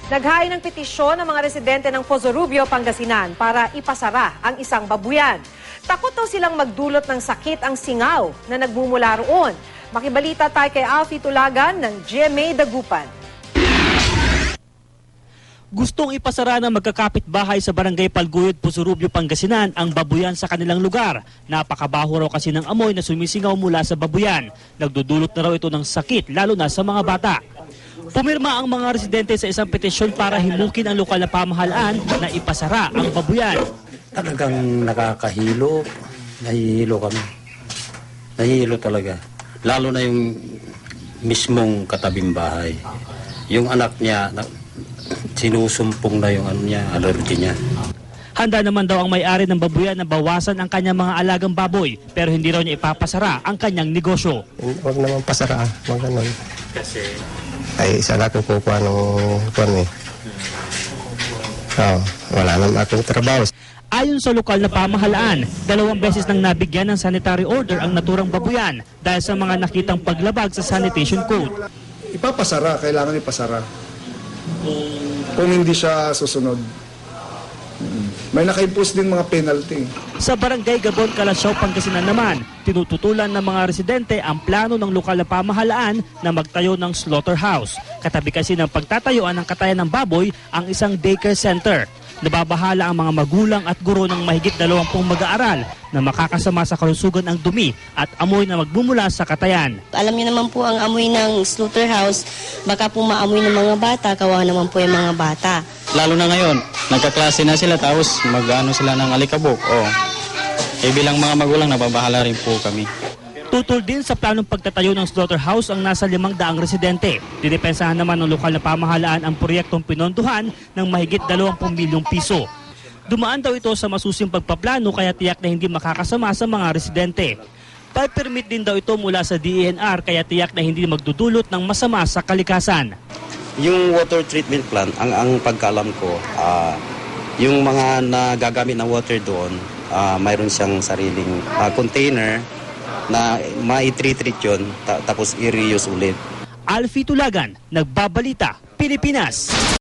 Naghain ng petisyon ng mga residente ng Pozorubio, Pangasinan para ipasara ang isang babuyan. Takot daw silang magdulot ng sakit ang singaw na nagmumula roon. Makibalita tayo kay Alfie Tulagan ng GMA Dagupan. Gustong ipasara ng magkakapit-bahay sa Barangay Palguyod, Pozorubio, Pangasinan ang babuyan sa kanilang lugar. Napakabaho raw kasi ng amoy na sumisingaw mula sa babuyan. Nagdudulot na raw ito ng sakit lalo na sa mga bata. Pumirma ang mga residente sa isang petisyon para himukin ang lokal na pamahalaan na ipasara ang babuyan. Talagang nakakahilo. Nahihilo kami. Nahihilo talaga. Lalo na yung mismong katabing bahay. Yung anak niya, sinusumpong na yung allergy niya. Handa naman daw ang may-ari ng babuyan na bawasan ang kanyang mga alagang baboy, pero hindi raw niya ipapasara ang kanyang negosyo. Huwag naman pasara, huwag ganun. Kasi? Ay, isa na akong kukuha ng kuwan eh. Wala naman akong trabaho. Ayon sa lokal na pamahalaan, 2 beses nang nabigyan ng sanitary order ang naturang babuyan dahil sa mga nakitang paglabag sa sanitation code. Ipapasara, kailangan ipasara. Kung hindi siya susunod. May naka-impose din mga penalty. Sa Barangay Gabon, Calasiao, Pangasinan naman, tinututulan ng mga residente ang plano ng lokal na pamahalaan na magtayo ng slaughterhouse. Katabi kasi ng pagtatayuan ng katayan ng baboy ang isang daycare center. Nababahala ang mga magulang at guro ng mahigit 20 mag-aaral na makakasama sa kalusugan ang dumi at amoy na magmumula sa katayan. Alam niyo naman po ang amoy ng slaughterhouse, baka po maamoy ng mga bata, kawawa naman po yung mga bata. Lalo na ngayon, nagkaklase na sila tapos mag-ano sila ng alikabok. Bilang mga magulang, nababahala rin po kami. Tutol din sa planong pagtatayo ng slaughterhouse ang nasa 500 residente. Dinepensahan naman ng lokal na pamahalaan ang proyektong pinondohan ng mahigit 20 milyong piso. Dumaan daw ito sa masusing pagpaplano kaya tiyak na hindi makakasama sa mga residente. Permit din daw ito mula sa DENR kaya tiyak na hindi magdudulot ng masama sa kalikasan. Yung water treatment plant, ang pagkaalam ko, yung mga nagagamit na water doon, mayroon siyang sariling container na mai-treat yun, tapos i-reuse ulit. Alfie Tulagan, Nagbabalita, Pilipinas.